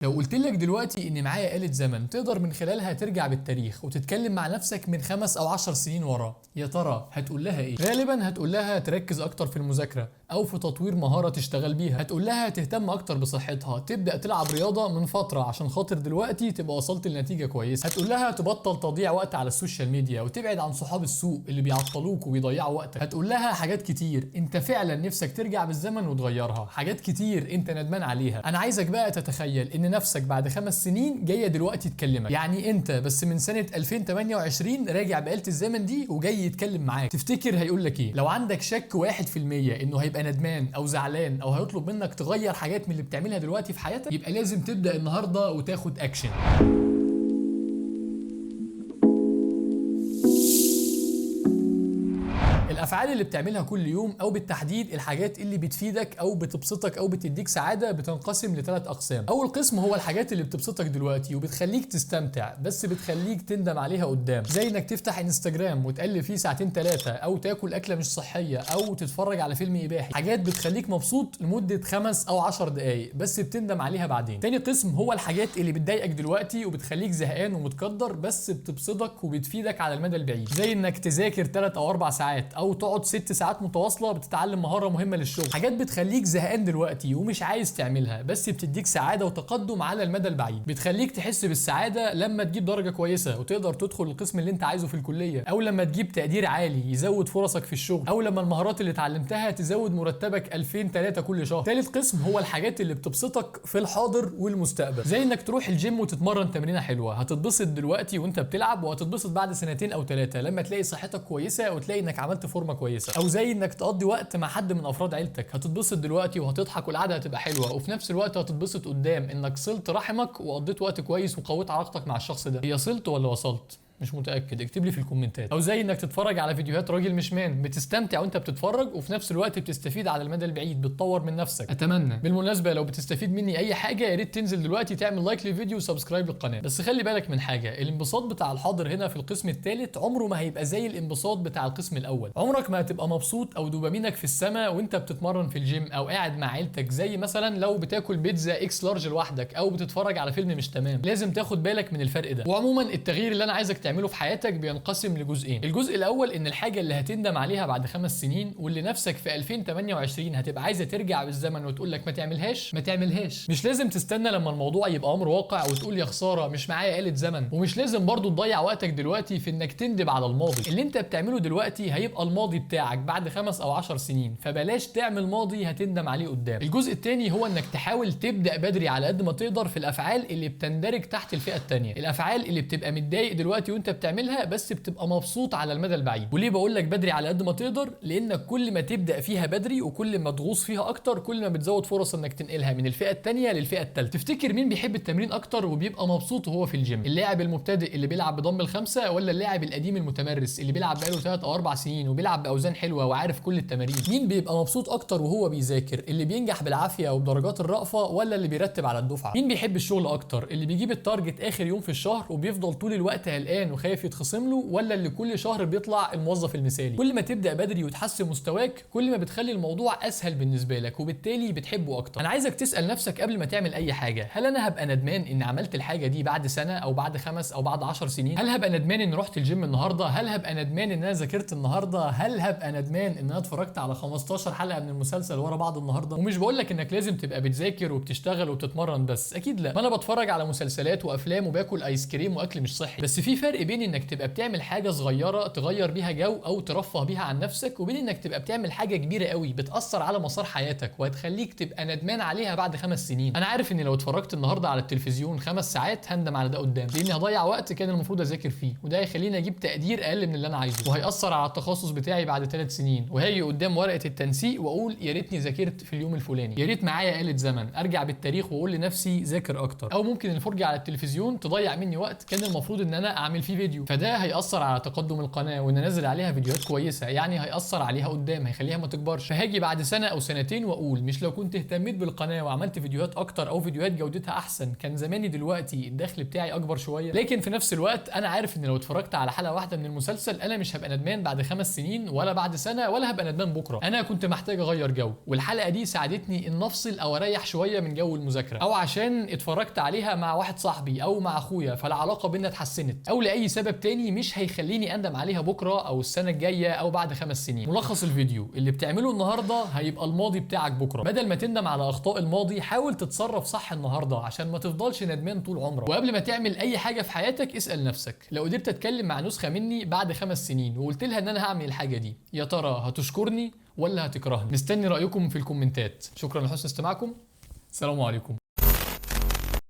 لو قلت لك دلوقتي ان معايا آلة زمن تقدر من خلالها ترجع بالتاريخ وتتكلم مع نفسك من 5 أو 10 سنين ورا، يا ترى هتقول لها ايه؟ غالبا هتقول لها تركز اكتر في المذاكرة او في تطوير مهارة تشتغل بيها، هتقول لها تهتم اكتر بصحتها، تبدأ تلعب رياضة من فترة عشان خاطر دلوقتي تبقى وصلت لنتيجة كويسة، هتقول لها تبطل تضييع وقت على السوشيال ميديا وتبعد عن صحاب السوق اللي بيعطلوك وبيضيعوا وقتك، هتقول لها حاجات كتير انت فعلا نفسك ترجع بالزمن وتغيرها، حاجات كتير انت ندمان عليها. انا عايزك بقى تتخيل ان نفسك بعد 5 سنين جايه دلوقتي تكلمك، يعني انت بس من سنه 2028 راجع بآلة الزمن دي وجاي يتكلم معاك، تفتكر هيقول لك ايه؟ لو عندك شك 1% انه هيبقى ندمان او زعلان او هيطلب منك تغير حاجات من اللي بتعملها دلوقتي في حياتك، يبقى لازم تبدأ النهارده وتاخد اكشن. الافعال اللي بتعملها كل يوم او بالتحديد الحاجات اللي بتفيدك او بتبسطك او بتديك سعاده بتنقسم لثلاث اقسام. اول قسم هو الحاجات اللي بتبسطك دلوقتي وبتخليك تستمتع بس بتخليك تندم عليها قدام، زي انك تفتح انستجرام وتقلب فيه ساعتين ثلاثه، او تاكل اكله مش صحيه، او تتفرج على فيلم اباحي، حاجات بتخليك مبسوط لمده 5 أو 10 دقائق بس بتندم عليها بعدين. تاني قسم هو الحاجات اللي بتضايقك دلوقتي وبتخليك زهقان ومتقدر بس بتبسطك وبتفيدك على المدى البعيد، زي انك تذاكر 3 أو 4 ساعات او تقعد 6 ساعات متواصله بتتعلم مهاره مهمه للشغل، حاجات بتخليك زهقان دلوقتي ومش عايز تعملها بس بتديك سعاده وتقدم على المدى البعيد، بتخليك تحس بالسعاده لما تجيب درجه كويسه وتقدر تدخل القسم اللي انت عايزه في الكليه، او لما تجيب تقدير عالي يزود فرصك في الشغل، او لما المهارات اللي اتعلمتها تزود مرتبك 2000 3 كل شهر. ثالث قسم هو الحاجات اللي بتبسطك في الحاضر والمستقبل، زي انك تروح الجيم وتتمرن تمرينه حلوه، هتتبسط دلوقتي وانت بتلعب وهتتبسط بعد 2 أو 3 لما تلاقي صحتك كويسه وتلاقي انك عملت فورمه كويسه، او زي انك تقضي وقت مع حد من افراد عيلتك، هتتبسط دلوقتي وهتضحك والقعده هتبقى حلوه، وفي نفس الوقت هتتبسط قدام انك صلت رحمك وقضيت وقت كويس وقويت علاقتك مع الشخص ده. هي صلت ولا وصلت؟ مش متاكد، اكتب لي في الكومنتات. او زي انك تتفرج على فيديوهات راجل مش مان، بتستمتع وانت بتتفرج وفي نفس الوقت بتستفيد على المدى البعيد، بتطور من نفسك. اتمنى بالمناسبه لو بتستفيد مني اي حاجه يا ريت تنزل دلوقتي تعمل لايك للفيديو وسبسكرايب للقناه. بس خلي بالك من حاجه، الانبساط بتاع الحاضر هنا في القسم الثالث عمره ما هيبقى زي الانبساط بتاع القسم الاول، عمرك ما هتبقى مبسوط او دوبامينك في السماء وانت بتتمرن في الجيم او قاعد مع عيلتك، زي مثلا لو بتاكل بيتزا اكس لارج لوحدك او بتتفرج على فيلم مش تمام. لازم تاخد بالك من الفرق ده. وعموما التغيير اللي انا عايزك تعمله في حياتك بينقسم لجزئين. الجزء الاول ان الحاجه اللي هتندم عليها بعد 5 سنين واللي نفسك في 2028 هتبقى عايزه ترجع بالزمن وتقول لك ما تعملهاش، ما تعملهاش. مش لازم تستنى لما الموضوع يبقى امر واقع وتقول يا خساره مش معايا آلة زمن، ومش لازم برضو تضيع وقتك دلوقتي في انك تندم على الماضي. اللي انت بتعمله دلوقتي هيبقى الماضي بتاعك بعد 5 أو 10 سنين، فبلاش تعمل ماضي هتندم عليه قدام. الجزء الثاني هو انك تحاول تبدا بدري على قد ما تقدر في الافعال اللي بتندرج تحت الفئه الثانيه، الافعال اللي بتبقى متضايق دلوقتي وانت بتعملها بس بتبقى مبسوط على المدى البعيد. وليه بقول لك بدري على قد ما تقدر؟ لانك كل ما تبدا فيها بدري وكل ما تغوص فيها اكتر كل ما بتزود فرص انك تنقلها من الفئه الثانيه للفئه الثالثه. تفتكر مين بيحب التمرين اكتر وبيبقى مبسوط وهو في الجيم؟ اللاعب المبتدئ اللي بيلعب بضم الخمسه، ولا اللاعب القديم المتمرس اللي بيلعب بقاله 3 أو 4 سنين وبيلعب باوزان حلوه وعارف كل التمارين؟ مين بيبقى مبسوط اكتر وهو بيذاكر؟ اللي بينجح بالعافيه وبدرجات الرأفه، ولا اللي بيرتب على الدفعه؟ مين بيحب الشغل اكتر؟ اللي بيجيب التارجت اخر يوم في الشهر وبيفضل طول الوقت قلقان وخايف يتخصم له، ولا اللي كل شهر بيطلع الموظف المثالي؟ كل ما تبدا بدري وتحسن مستواك كل ما بتخلي الموضوع اسهل بالنسبه لك وبالتالي بتحبه اكتر. انا عايزك تسال نفسك قبل ما تعمل اي حاجه، هل انا هبقى ندمان ان عملت الحاجه دي بعد سنه او بعد 5 أو بعد 10 سنين؟ هل هبقى ندمان ان رحت الجيم النهارده؟ هل هبقى ندمان ان انا ذاكرت النهارده؟ هل هبقى ندمان ان انا اتفرجت على 15 حلقه من المسلسل ورا بعض النهارده؟ ومش بقول لك انك لازم تبقى بتذاكر وبتشتغل وبتتمرن بس، اكيد لا، ما انا بتفرج على مسلسلات وافلام وباكل ايس كريم واكل مش صحي، بس في فرق بين انك تبقى بتعمل حاجه صغيره تغير بيها جو او ترفه بيها عن نفسك، وبين انك تبقى بتعمل حاجه كبيره قوي بتاثر على مسار حياتك وهتخليك تبقى ندمان عليها بعد 5 سنين. انا عارف اني لو اتفرجت النهارده على التلفزيون 5 ساعات هندم على ده قدام، لاني هضيع وقت كان المفروض اذاكر فيه، وده هيخليني اجيب تقدير اقل من اللي انا عايزه، وهيأثر على التخصص بتاعي بعد 3 سنين، وهاجي قدام ورقه التنسيق واقول يا ريتني ذاكرت في اليوم الفلاني، يا ريت معايا آلة زمن ارجع بالتاريخ واقول لنفسي ذاكر اكتر. او ممكن الفرجه على التلفزيون تضيع مني وقت كان المفروض ان انا اعمله اعمل فيه فيديو، فده هيأثر على تقدم القناه وان انزل عليها فيديوهات كويسه، يعني هيأثر عليها قدام، هيخليها ما تكبرش. فهاجي بعد سنه او سنتين واقول مش لو كنت اهتميت بالقناه وعملت فيديوهات اكتر او فيديوهات جودتها احسن كان زماني دلوقتي الدخل بتاعي اكبر شويه. لكن في نفس الوقت انا عارف ان لو اتفرجت على حلقه واحده من المسلسل انا مش هبقى ندمان بعد 5 سنين ولا بعد سنه ولا هبقى ندمان بكره. انا كنت محتاج اغير جو، والحلقه دي ساعدتني ان افصل او اريح شويه من جو المذاكره، او عشان اتفرجت عليها مع واحد صاحبي او مع اخويا فالعلاقه بينا اتحسنت، او لاي سبب تاني مش هيخليني اندم عليها بكره او السنه الجايه او بعد 5 سنين. ملخص الفيديو، اللي بتعمله النهارده هيبقى الماضي بتاعك بكره. بدل ما تندم على اخطاء الماضي حاول تتصرف صح النهارده عشان ما تفضلش ندمان طول عمرك. وقبل ما تعمل اي حاجه في حياتك اسال نفسك، لو قدرت اتكلم مع نسخه مني بعد 5 سنين وقلت لها ان انا هعمل الحاجه دي، يا ترى هتشكرني ولا هتكرهني؟ مستني رايكم في الكومنتات. شكرا لحسن استماعكم، السلام عليكم.